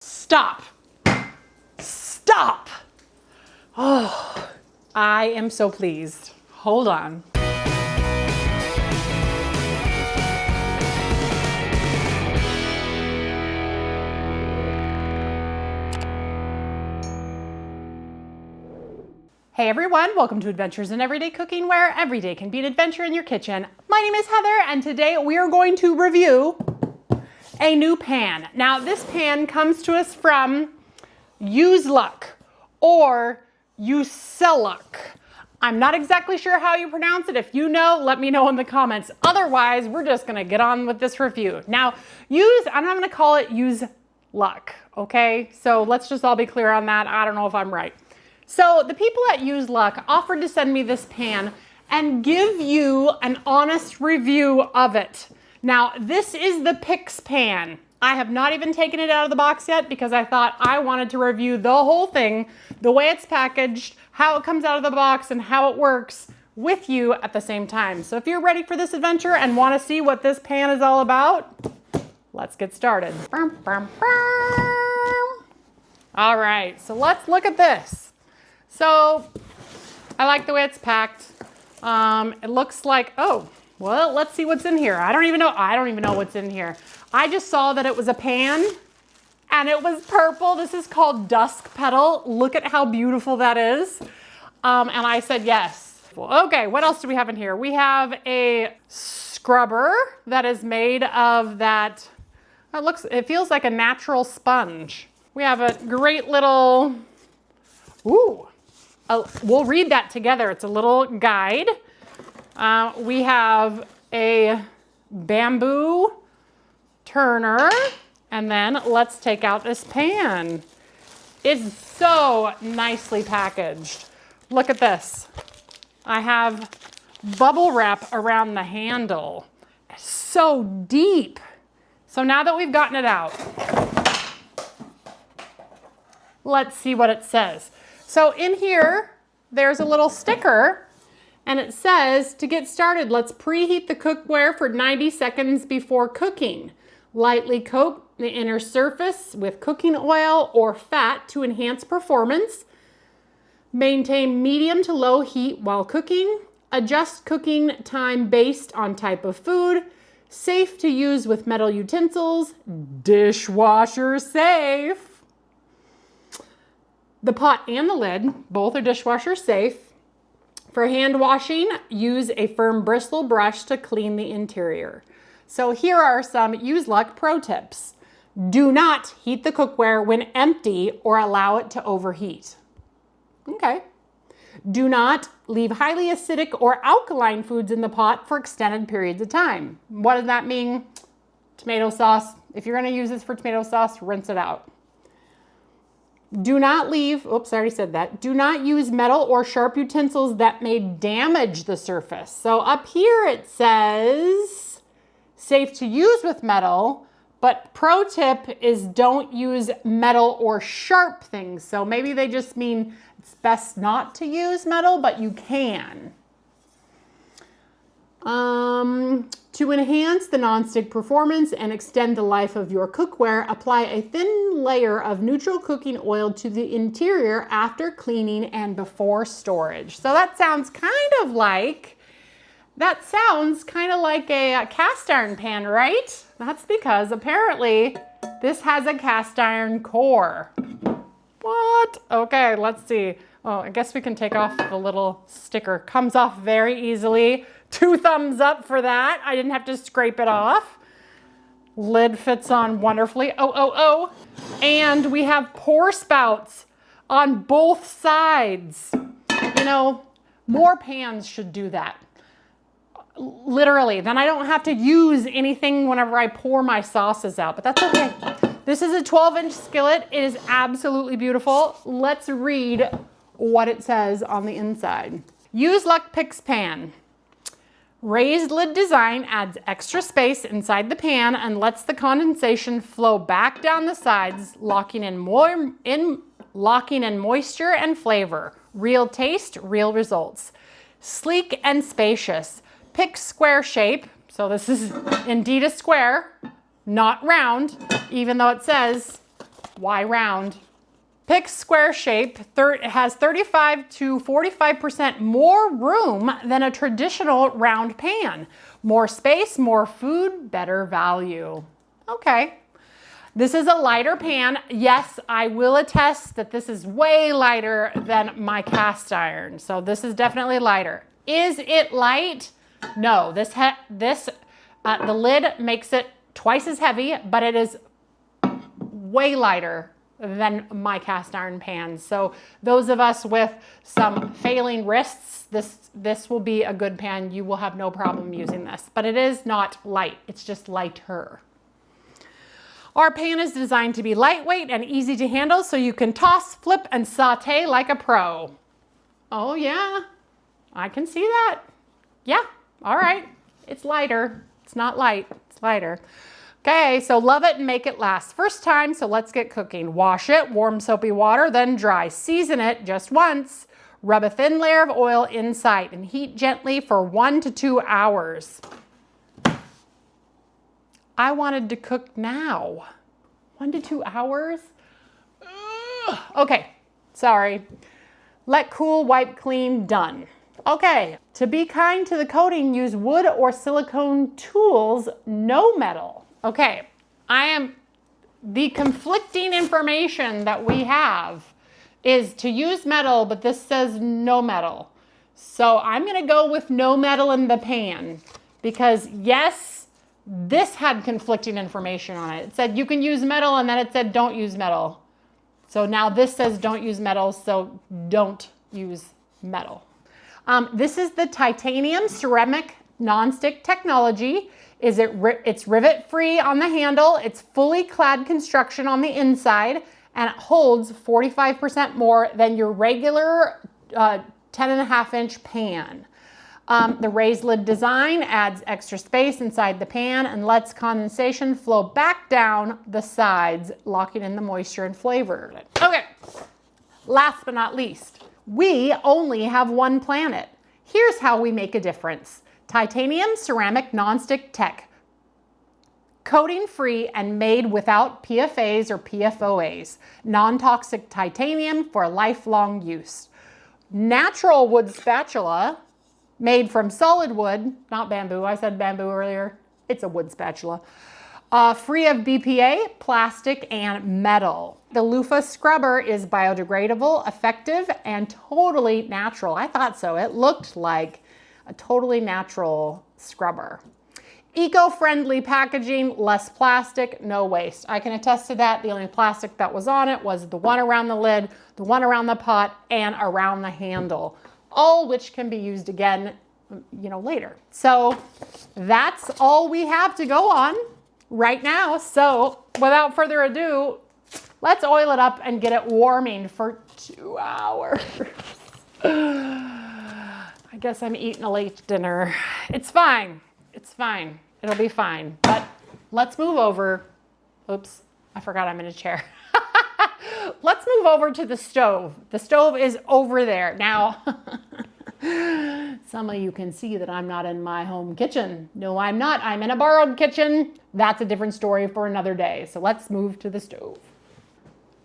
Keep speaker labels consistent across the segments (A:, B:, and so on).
A: Stop. Stop. Oh, I am so pleased. Hold on. Hey everyone, welcome to Adventures in Everyday Cooking, where every day can be an adventure in your kitchen. My name is Heather, and today we are going to review a new pan. Now this pan comes to us from Use Luck or Uselluck. I'm not exactly sure how you pronounce it. If you know, let me know in the comments. Otherwise, we're just gonna get on with this review. Now, I'm not gonna call it Use Luck, okay? So let's just all be clear on that. I don't know if I'm right. So the people at Use Luck offered to send me this pan and give you an honest review of it. Now, this is the Pix pan. I have not even taken it out of the box yet because I thought I wanted to review the whole thing, the way it's packaged, how it comes out of the box, and how it works with you at the same time. So if you're ready for this adventure and want to see what this pan is all about, let's get started. All right, so let's look at this. So I like the way it's packed. It looks like, oh, well, let's see what's in here. I don't even know what's in here. I just saw that it was a pan and it was purple. This is called Dusk Petal. Look at how beautiful that is. And I said yes. Okay, what else do we have in here? We have a scrubber that is made of that, it feels like a natural sponge. We have a great little, we'll read that together. It's a little guide. We have a bamboo turner, and then let's take out this pan. It's so nicely packaged. Look at this. I have bubble wrap around the handle. It's so deep. So now that we've gotten it out, let's see what it says. So in here, there's a little sticker. And it says, to get started, let's preheat the cookware for 90 seconds before cooking. Lightly coat the inner surface with cooking oil or fat to enhance performance. Maintain medium to low heat while cooking. Adjust cooking time based on type of food. Safe to use with metal utensils. Dishwasher safe. The pot and the lid, both are dishwasher safe. For hand washing, use a firm bristle brush to clean the interior. So here are some Use Luck pro tips. Do not heat the cookware when empty or allow it to overheat. Okay. Do not leave highly acidic or alkaline foods in the pot for extended periods of time. What does that mean? Tomato sauce. If you're going to use this for tomato sauce, rinse it out. Do not leave, oops, I already said that. Do not use metal or sharp utensils that may damage the surface. So up here it says, safe to use with metal, but pro tip is don't use metal or sharp things. So maybe they just mean it's best not to use metal, but you can. To enhance the nonstick performance and extend the life of your cookware, apply a thin layer of neutral cooking oil to the interior after cleaning and before storage. So that sounds kind of like a cast iron pan, right? That's because apparently this has a cast iron core. What? Okay, let's see. Oh, I guess we can take off the little sticker. Comes off very easily. 2 thumbs up for that. I didn't have to scrape it off. Lid fits on wonderfully. Oh. And we have pour spouts on both sides. You know, more pans should do that. Literally. Then I don't have to use anything whenever I pour my sauces out, but that's okay. This is a 12-inch skillet. It is absolutely beautiful. Let's read what it says on the inside. Use Luck Pix pan. Raised lid design adds extra space inside the pan and lets the condensation flow back down the sides, locking in moisture and flavor. Real taste, real results. Sleek and spacious. Pix square shape. So this is indeed a square, not round, even though it says Why round? Pick square shape. It has 35 to 45% more room than a traditional round pan. More space, more food, better value. Okay. This is a lighter pan. Yes, I will attest that this is way lighter than my cast iron. So this is definitely lighter. Is it light? No. The lid makes it twice as heavy, but it is way lighter than my cast iron pans. So those of us with some failing wrists, this will be a good pan. You will have no problem using this, but it is not light. It's just lighter. Our pan is designed to be lightweight and easy to handle, so you can toss, flip, and saute like a pro. Oh yeah, I can see that. Yeah, all right. It's lighter. It's not light, it's lighter. Okay, so love it and make it last. First time, so let's get cooking. Wash it, warm soapy water, then dry. Season it just once. Rub a thin layer of oil inside and heat gently for 1 to 2 hours. I wanted to cook now. 1 to 2 hours? Ugh. Okay, sorry. Let cool, wipe clean, done. Okay, to be kind to the coating, use wood or silicone tools, no metal. Okay, the conflicting information that we have is to use metal, but this says no metal. So I'm gonna go with no metal in the pan because yes, this had conflicting information on it. It said you can use metal and then it said don't use metal. So now this says don't use metal, so don't use metal. This is the titanium ceramic nonstick technology. It's rivet free on the handle. It's fully clad construction on the inside, and it holds 45% more than your regular 10.5-inch pan. The raised lid design adds extra space inside the pan and lets condensation flow back down the sides, locking in the moisture and flavor. Okay, last but not least, we only have one planet. Here's how we make a difference. Titanium ceramic nonstick tech. Coating free and made without PFAs or PFOAs. Non-toxic titanium for lifelong use. Natural wood spatula made from solid wood, not bamboo. I said bamboo earlier. It's a wood spatula. Free of BPA, plastic, and metal. The loofah scrubber is biodegradable, effective, and totally natural. I thought so. It looked like a totally natural scrubber. Eco-friendly packaging, less plastic, no waste. I can attest to that. The only plastic that was on it was the one around the lid, the one around the pot, and around the handle, all which can be used again, later. So that's all we have to go on right now. So without further ado, let's oil it up and get it warming for 2 hours. I guess I'm eating a late dinner. It's fine. It's fine. It'll be fine. But let's move over. Oops, I forgot I'm in a chair. Let's move over to the stove. The stove is over there. Now, some of you can see that I'm not in my home kitchen. No, I'm not. I'm in a borrowed kitchen. That's a different story for another day. So let's move to the stove.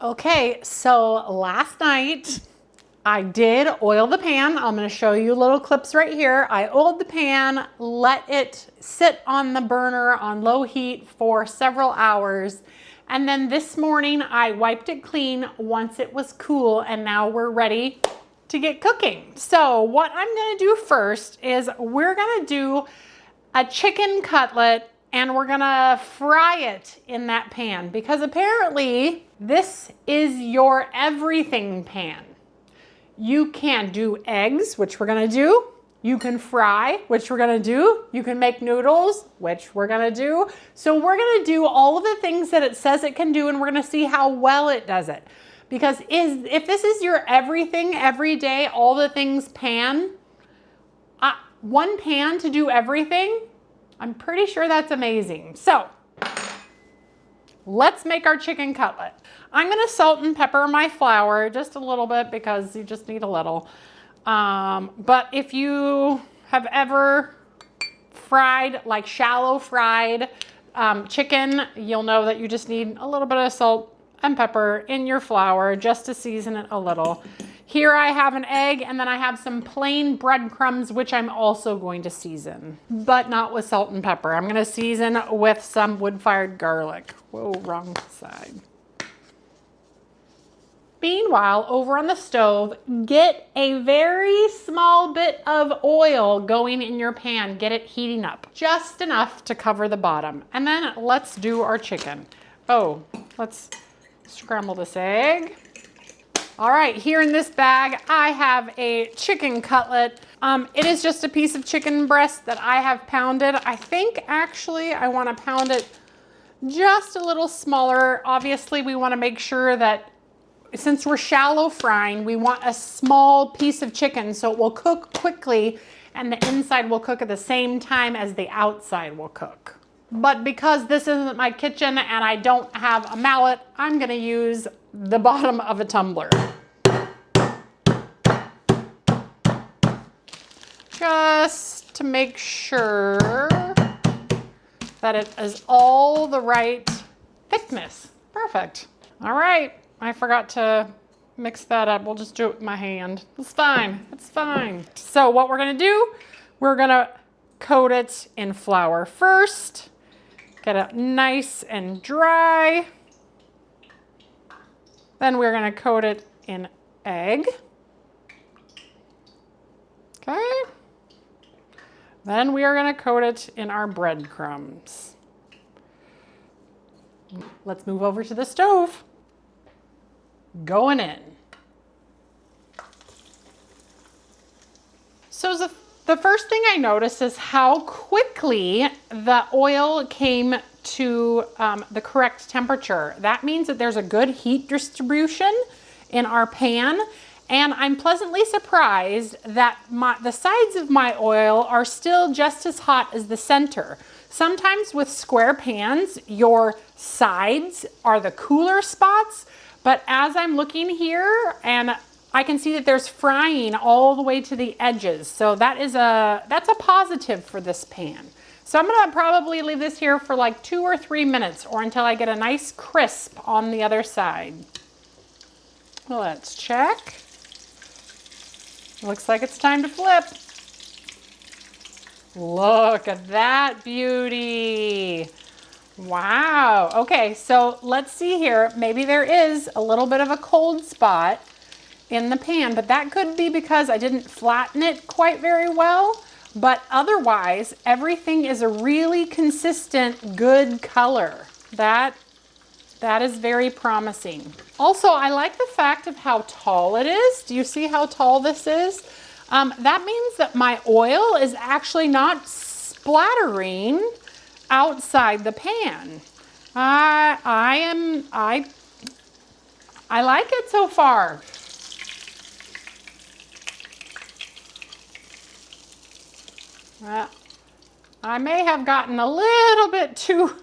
A: Okay, so last night, I did oil the pan. I'm going to show you little clips right here. I oiled the pan, let it sit on the burner on low heat for several hours. And then this morning I wiped it clean once it was cool, and now we're ready to get cooking. So what I'm going to do first is we're going to do a chicken cutlet, and we're going to fry it in that pan because apparently this is your everything pan. You can do eggs, which we're gonna do. You can fry, which we're gonna do. You can make noodles, which we're gonna do. So we're gonna do all of the things that it says it can do, and we're gonna see how well it does it. Because if this is your everything, every day, all the things pan, one pan to do everything, I'm pretty sure that's amazing. So let's make our chicken cutlet. I'm gonna salt and pepper my flour just a little bit because you just need a little. But if you have ever fried, like shallow fried chicken, you'll know that you just need a little bit of salt and pepper in your flour just to season it a little. Here I have an egg, and then I have some plain breadcrumbs, which I'm also going to season, but not with salt and pepper. I'm gonna season with some wood-fired garlic. Whoa, wrong side. Meanwhile, over on the stove, get a very small bit of oil going in your pan. Get it heating up, just enough to cover the bottom. And then let's do our chicken. Oh, let's scramble this egg. All right, here in this bag, I have a chicken cutlet. It is just a piece of chicken breast that I have pounded. I think actually I want to pound it just a little smaller. Obviously, we want to make sure that since we're shallow frying, we want a small piece of chicken so it will cook quickly and the inside will cook at the same time as the outside will cook. But because this isn't my kitchen and I don't have a mallet, I'm gonna use the bottom of a tumbler. Just to make sure that it is all the right thickness. Perfect. All right. I forgot to mix that up. We'll just do it with my hand. It's fine. It's fine. So what we're gonna do, we're gonna coat it in flour first. Get it nice and dry. Then we're gonna coat it in egg. Okay. Then we are gonna coat it in our breadcrumbs. Let's move over to the stove. Going in. So the first thing I noticed is how quickly the oil came to the correct temperature. That means that there's a good heat distribution in our pan, and I'm pleasantly surprised that the sides of my oil are still just as hot as the center. Sometimes with square pans, your sides are the cooler spots. But as I'm looking here, and I can see that there's frying all the way to the edges. So that's a positive for this pan. So I'm gonna probably leave this here for like 2 or 3 minutes or until I get a nice crisp on the other side. Let's check. Looks like it's time to flip. Look at that beauty. Wow. Okay, so let's see here. Maybe there is a little bit of a cold spot in the pan, but that could be because I didn't flatten it quite very well. But otherwise, everything is a really consistent, good color. That is very promising. Also, I like the fact of how tall it is. Do you see how tall this is? That means that my oil is actually not splattering outside the pan. I like it so far. I may have gotten a little bit too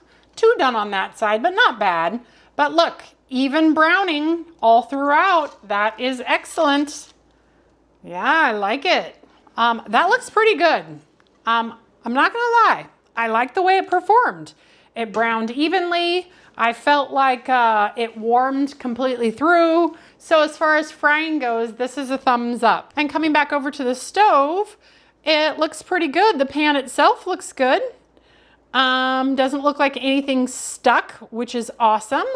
A: done on that side, but not bad. But look, even browning all throughout. That is excellent. Yeah, I like it. That looks pretty good. I'm not gonna lie. I like the way it performed. It browned evenly. I felt like it warmed completely through. So as far as frying goes, this is a thumbs up. And coming back over to the stove, it looks pretty good. The pan itself looks good. Doesn't look like anything stuck, which is awesome.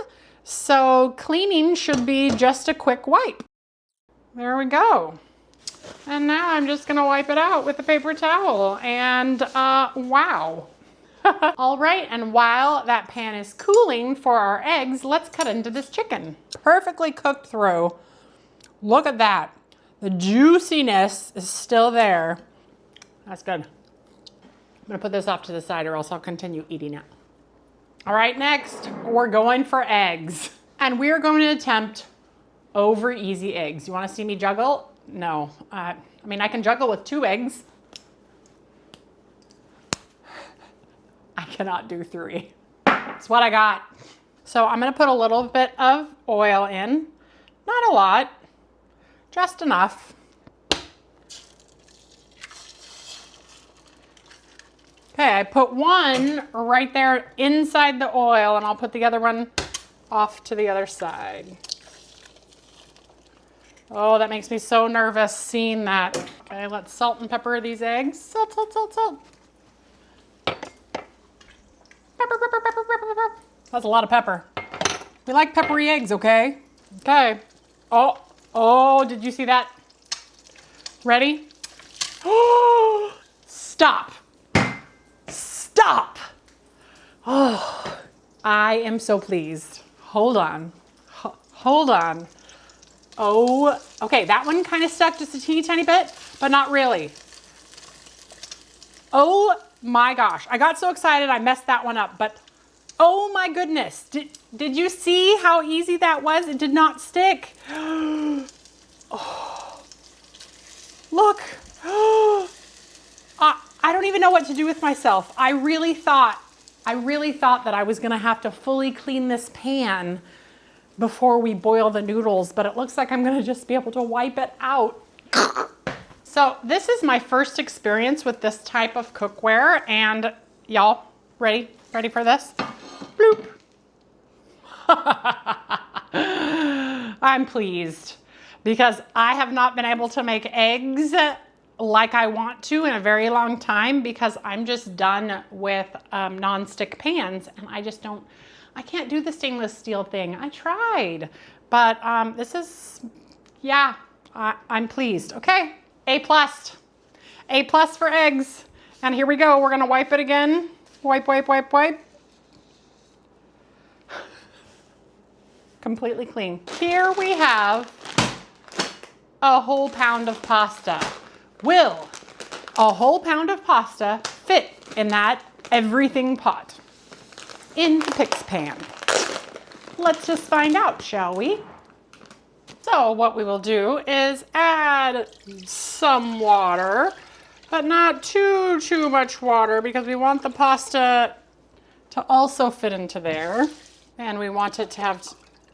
A: So cleaning should be just a quick wipe. There we go. And now I'm just gonna wipe it out with a paper towel, and wow. All right, and while that pan is cooling for our eggs, let's cut into this chicken. Perfectly cooked through. Look at that. The juiciness is still there. That's good. I'm gonna put this off to the side or else I'll continue eating it. All right, next, we're going for eggs. And we're going to attempt over easy eggs. You wanna see me juggle? No, I mean, I can juggle with 2 eggs. I cannot do 3. That's what I got. So I'm gonna put a little bit of oil in. Not a lot, just enough. Okay, I put one right there inside the oil, and I'll put the other one off to the other side. Oh, that makes me so nervous seeing that. Okay, let's salt and pepper these eggs. Salt, salt, salt, salt. Pepper, pepper, pepper, pepper, pepper. That's a lot of pepper. We like peppery eggs, okay? Okay. Oh, did you see that? Ready? Oh, stop. Stop. Oh, I am so pleased. Hold on. Hold on. Oh, okay, that one kind of stuck just a teeny tiny bit, but not really. Oh my gosh, I got so excited I messed that one up, but oh my goodness. Did you see how easy that was? It did not stick. Oh, look. I don't even know what to do with myself. I really thought that I was gonna have to fully clean this pan before we boil the noodles, but it looks like I'm gonna just be able to wipe it out. So this is my first experience with this type of cookware, and y'all, ready for this? Bloop. I'm pleased because I have not been able to make eggs like I want to in a very long time because I'm just done with non-stick pans, and I can't do the stainless steel thing. I tried, but this is, yeah, I'm pleased. Okay, A+. A+ for eggs. And here we go. We're gonna wipe it again. Wipe, wipe, wipe, wipe. Completely clean. Here we have a whole pound of pasta. Will a whole pound of pasta fit in that everything pot? In the Pix pan. Let's just find out, shall we? So what we will do is add some water, but not too much water because we want the pasta to also fit into there. And we want it to have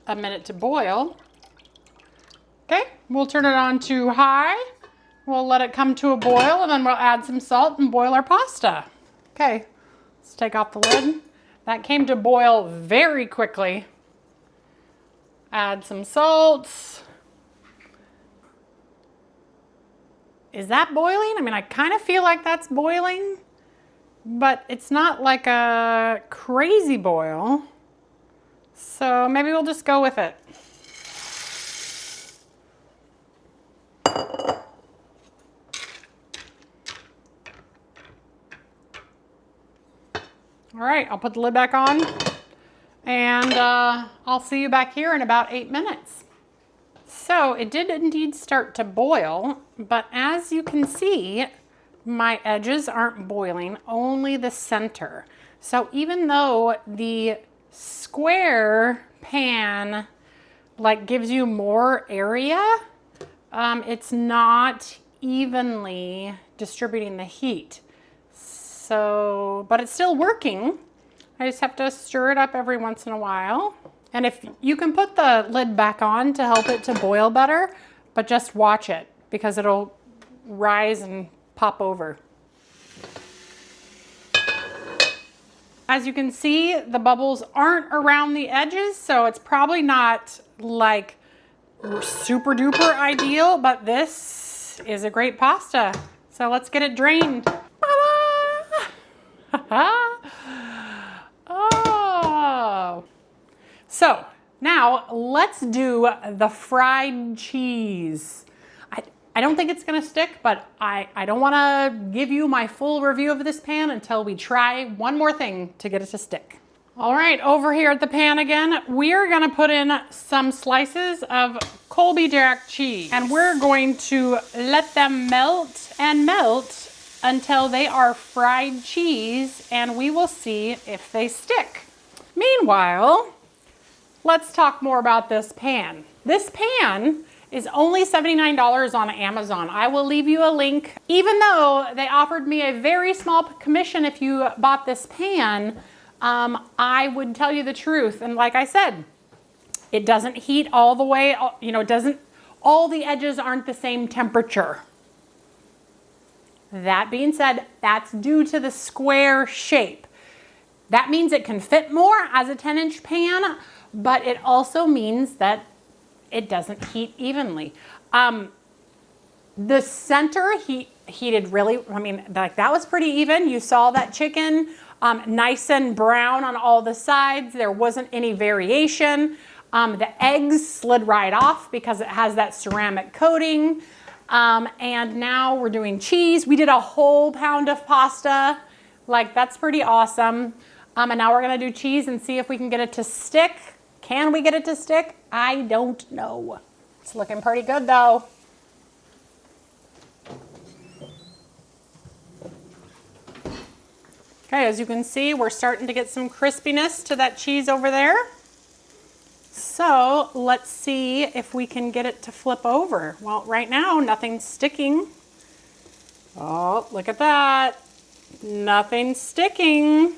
A: a minute to boil. Okay, we'll turn it on to high. We'll let it come to a boil and then we'll add some salt and boil our pasta. Okay, let's take off the lid. That came to boil very quickly. Add some salts. Is that boiling? I mean, I kind of feel like that's boiling, but it's not like a crazy boil. So maybe we'll just go with it. All right, I'll put the lid back on and I'll see you back here in about 8 minutes. So it did indeed start to boil, but as you can see, my edges aren't boiling, only the center. So even though the square pan like gives you more area, it's not evenly distributing the heat. So, but it's still working. I just have to stir it up every once in a while. And if you can put the lid back on to help it to boil better, but just watch it because it'll rise and pop over. As you can see, the bubbles aren't around the edges, so it's probably not like super duper ideal, but this is a great pasta. So let's get it drained. Oh. So now let's do the fried cheese. I don't think it's gonna stick, but I don't wanna give you my full review of this pan until we try one more thing to get it to stick. All right, over here at the pan again, we're gonna put in some slices of Colby Jack cheese, and we're going to let them melt and melt until they are fried cheese, and we will see if they stick. Meanwhile, let's talk more about this pan. This pan is only $79 on Amazon. I will leave you a link. Even though they offered me a very small commission if you bought this pan, I would tell you the truth. And like I said, it doesn't heat all the way, you know, all the edges aren't the same temperature. That being said, that's due to the square shape. That means it can fit more as a 10-inch pan, but it also means that it doesn't heat evenly. The center heated really, I mean, like that was pretty even. You saw that chicken nice and brown on all the sides. There wasn't any variation. The eggs slid right off because it has that ceramic coating. And now we're doing cheese. We did a whole pound of pasta. Like, that's pretty awesome. And now we're gonna do cheese and see if we can get it to stick. Can we get it to stick? I don't know. It's looking pretty good though. Okay, as you can see, we're starting to get some crispiness to that cheese over there. So let's see if we can get it to flip over. Well, right now, nothing's sticking. Oh, look at that. Nothing's sticking.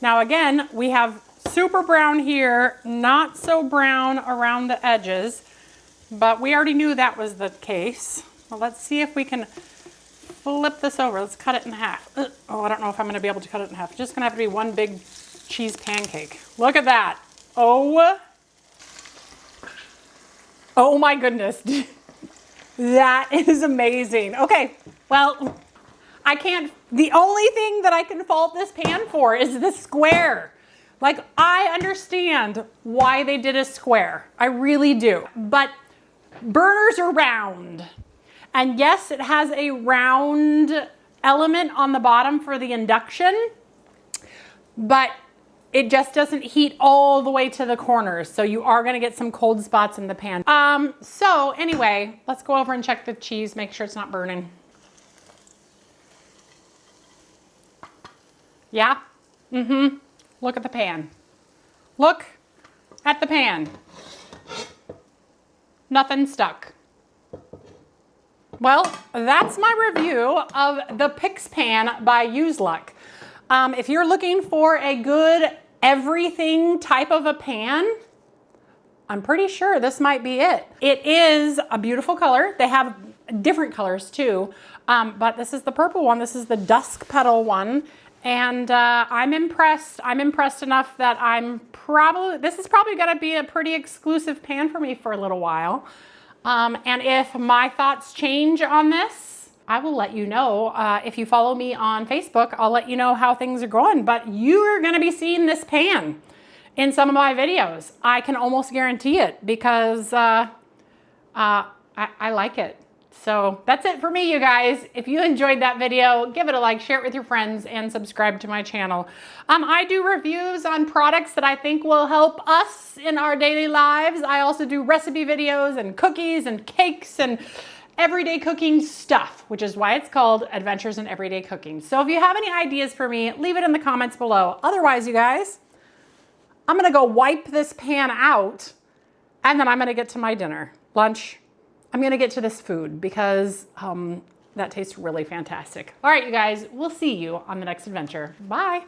A: Now again, we have super brown here, not so brown around the edges, but we already knew that was the case. Well, let's see if we can flip this over. Let's cut it in half. Oh, I don't know if I'm gonna be able to cut it in half. It's just gonna have to be one big cheese pancake. Look at that. Oh my goodness. That is amazing. Okay, well, the only thing that I can fault this pan for is the square. Like, I understand why they did a square. I really do. But burners are round. And yes, it has a round element on the bottom for the induction, but it just doesn't heat all the way to the corners. So you are gonna get some cold spots in the pan. So anyway, let's go over and check the cheese, make sure it's not burning. Yeah? Mm-hmm. Look at the pan. Look at the pan. Nothing stuck. Well, that's my review of the Pix Pan by Use Luck. If you're looking for a good everything type of a pan, I'm pretty sure this might be it. It is a beautiful color. They have different colors too, but this is the purple one. This is the dusk petal one. And I'm impressed. I'm impressed enough that this is probably gonna be a pretty exclusive pan for me for a little while. And if my thoughts change on this, I will let you know. If you follow me on Facebook, I'll let you know how things are going. But you're gonna be seeing this pan in some of my videos. I can almost guarantee it because I like it. So that's it for me, you guys. If you enjoyed that video, give it a like, share it with your friends, and subscribe to my channel. I do reviews on products that I think will help us in our daily lives. I also do recipe videos and cookies and cakes and everyday cooking stuff, which is why it's called Adventures in Everyday Cooking. So if you have any ideas for me, leave it in the comments below. Otherwise, you guys, I'm gonna go wipe this pan out and then I'm gonna get to my dinner, lunch. I'm gonna get to this food because that tastes really fantastic. All right, you guys, we'll see you on the next adventure. Bye.